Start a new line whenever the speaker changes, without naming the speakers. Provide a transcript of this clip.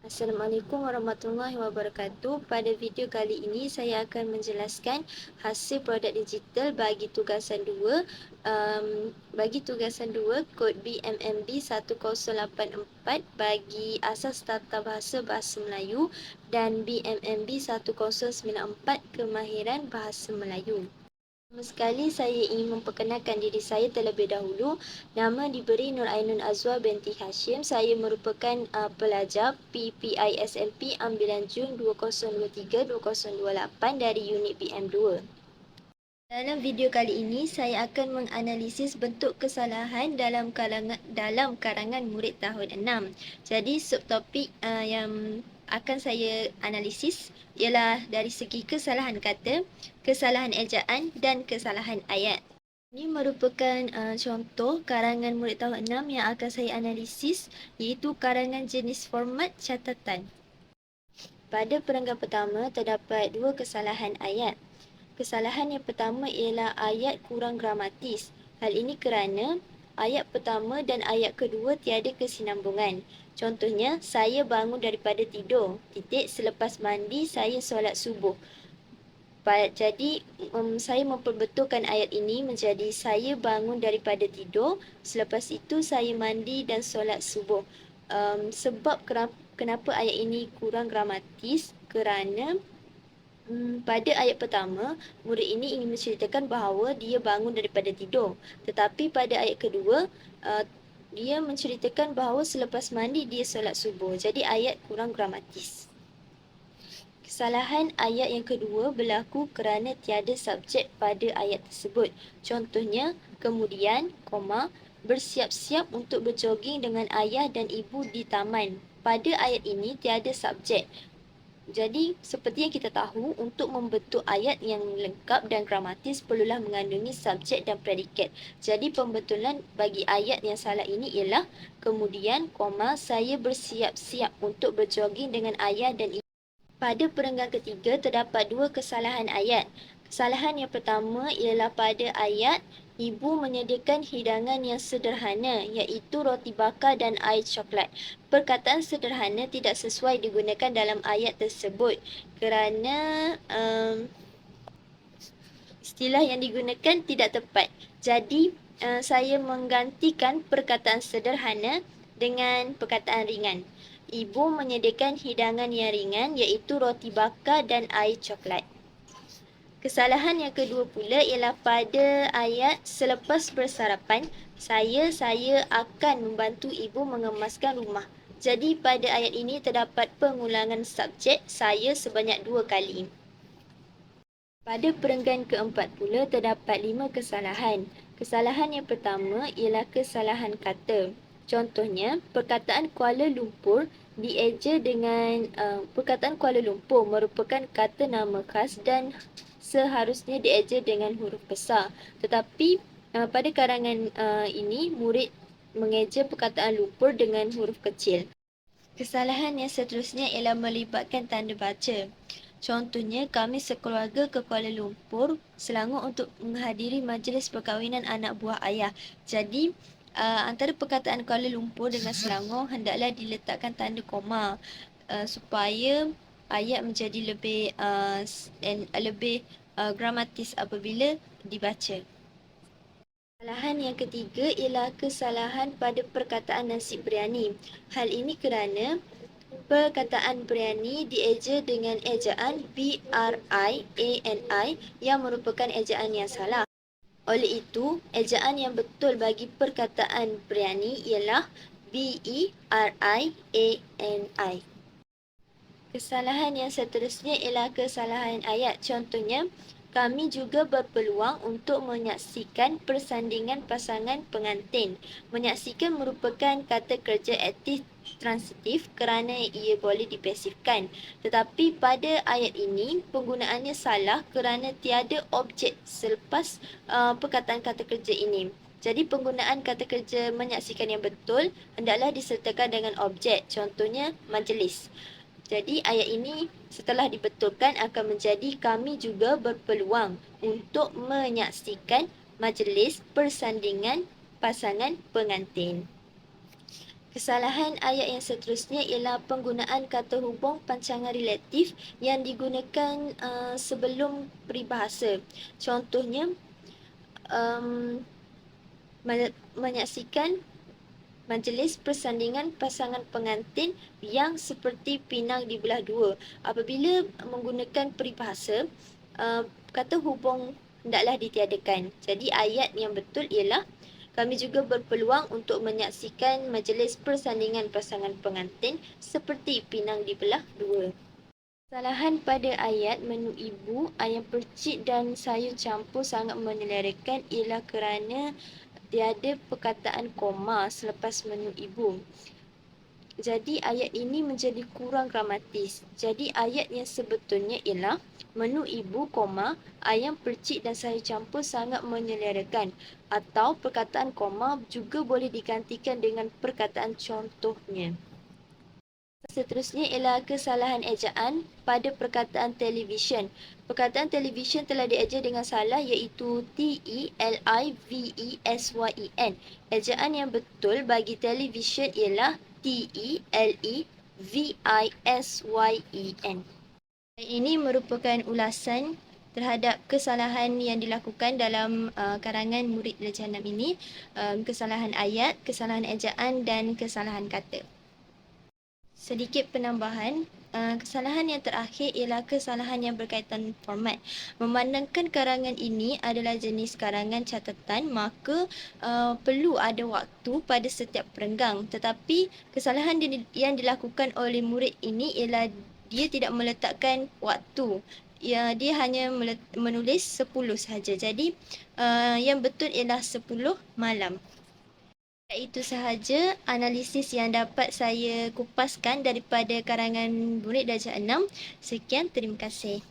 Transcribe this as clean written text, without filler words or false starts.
Assalamualaikum warahmatullahi wabarakatuh. Pada video kali ini saya akan menjelaskan hasil produk digital bagi tugasan 2. Bagi tugasan 2 kod BMMB 1084 bagi asas tata bahasa Melayu dan BMMB 1094 kemahiran bahasa Melayu. Pertama sekali saya ingin memperkenalkan diri saya terlebih dahulu. Nama diberi Nur Ainun Azwa binti Hashim. Saya merupakan pelajar PPISLP ambilan Jun 2023-2028 dari unit BM2. Dalam video kali ini, saya akan menganalisis bentuk kesalahan dalam karangan murid tahun 6. Jadi, subtopik yang akan saya analisis ialah dari segi kesalahan kata, kesalahan ejaan dan kesalahan ayat. Ini merupakan contoh karangan murid tahun 6 yang akan saya analisis, iaitu karangan jenis format catatan. Pada perenggan pertama, terdapat dua kesalahan ayat. Kesalahan yang pertama ialah ayat kurang gramatis. Hal ini kerana ayat pertama dan ayat kedua tiada kesinambungan. Contohnya, saya bangun daripada tidur. Selepas mandi, saya solat subuh. Jadi, saya memperbetulkan ayat ini menjadi saya bangun daripada tidur. Selepas itu, saya mandi dan solat subuh. Sebab kenapa ayat ini kurang gramatis? Kerana pada ayat pertama, murid ini ingin menceritakan bahawa dia bangun daripada tidur. Tetapi pada ayat kedua, dia menceritakan bahawa selepas mandi dia solat subuh. Jadi ayat kurang gramatis. Kesalahan ayat yang kedua berlaku kerana tiada subjek pada ayat tersebut. Contohnya, kemudian, bersiap-siap untuk berjoging dengan ayah dan ibu di taman. Pada ayat ini tiada subjek. Jadi, seperti yang kita tahu, untuk membentuk ayat yang lengkap dan gramatis perlulah mengandungi subjek dan predikat. Jadi, pembetulan bagi ayat yang salah ini ialah kemudian, saya bersiap-siap untuk berjoging dengan ayah dan ibu. Pada perenggan ketiga, terdapat dua kesalahan ayat. Kesalahan yang pertama ialah pada ayat, ibu menyediakan hidangan yang sederhana, iaitu roti bakar dan air coklat. Perkataan sederhana tidak sesuai digunakan dalam ayat tersebut kerana istilah yang digunakan tidak tepat. Jadi, saya menggantikan perkataan sederhana dengan perkataan ringan. Ibu menyediakan hidangan yang ringan iaitu roti bakar dan air coklat. Kesalahan yang kedua pula ialah pada ayat selepas bersarapan, saya akan membantu ibu mengemaskan rumah. Jadi pada ayat ini terdapat pengulangan subjek saya sebanyak 2 kali. Pada perenggan keempat pula terdapat 5 kesalahan. Kesalahan yang pertama ialah kesalahan kata. Contohnya, perkataan Kuala Lumpur dieja dengan perkataan Kuala Lumpur merupakan kata nama khas dan seharusnya dieja dengan huruf besar. Tetapi pada karangan ini, murid mengeja perkataan Lumpur dengan huruf kecil. Kesalahan yang seterusnya ialah melibatkan tanda baca. Contohnya, kami sekeluarga ke Kuala Lumpur, Selangor untuk menghadiri majlis perkahwinan anak buah ayah. Jadi, antara perkataan Kuala Lumpur dengan Selangor hendaklah diletakkan tanda koma supaya ayat menjadi lebih gramatis apabila dibaca. Kesalahan yang ketiga ialah kesalahan pada perkataan nasi biryani. Hal ini kerana perkataan biryani dieja dengan ejaan BRIANI yang merupakan ejaan yang salah. Oleh itu, ejaan yang betul bagi perkataan biryani ialah BERIANI. Kesalahan yang seterusnya ialah kesalahan ayat. Contohnya, kami juga berpeluang untuk menyaksikan persandingan pasangan pengantin. Menyaksikan merupakan kata kerja aktif transitif kerana ia boleh dipasifkan. Tetapi pada ayat ini, penggunaannya salah kerana tiada objek selepas perkataan kata kerja ini. Jadi penggunaan kata kerja menyaksikan yang betul hendaklah disertakan dengan objek. Contohnya, majlis. Jadi ayat ini setelah dibetulkan akan menjadi kami juga berpeluang untuk menyaksikan majlis persandingan pasangan pengantin. Kesalahan ayat yang seterusnya ialah penggunaan kata hubung pancangan relatif yang digunakan sebelum peribahasa. Contohnya, um, menyaksikan majlis persandingan pasangan pengantin yang seperti pinang dibelah dua. Apabila menggunakan peribahasa, kata hubung hendaklah ditiadakan. Jadi ayat yang betul ialah kami juga berpeluang untuk menyaksikan majlis persandingan pasangan pengantin seperti pinang dibelah dua. Kesalahan pada ayat menu ibu, ayam percik dan sayur campur sangat menyelerakan ialah kerana tiada perkataan koma selepas menu ibu. Jadi ayat ini menjadi kurang gramatis. Jadi ayat yang sebetulnya ialah menu ibu, koma, ayam percik dan sayur campur sangat menyelerakan. Atau perkataan koma juga boleh digantikan dengan perkataan contohnya. Seterusnya ialah kesalahan ejaan pada perkataan televisyen. Perkataan televisyen telah dieja dengan salah iaitu T-E-L-I-V-E-S-Y-E-N. Ejaan yang betul bagi televisyen ialah T-E-L-E-V-I-S-Y-E-N. Ini merupakan ulasan terhadap kesalahan yang dilakukan dalam karangan murid darjah 6 ini. Kesalahan ayat, kesalahan ejaan dan kesalahan kata. Sedikit penambahan, kesalahan yang terakhir ialah kesalahan yang berkaitan format. Memandangkan karangan ini adalah jenis karangan catatan, maka perlu ada waktu pada setiap perenggang. Tetapi kesalahan yang dilakukan oleh murid ini ialah dia tidak meletakkan waktu. Ya, dia hanya menulis 10 sahaja. Jadi, yang betul ialah 10 malam. Itu sahaja analisis yang dapat saya kupaskan daripada karangan murid darjah 6. Sekian, terima kasih.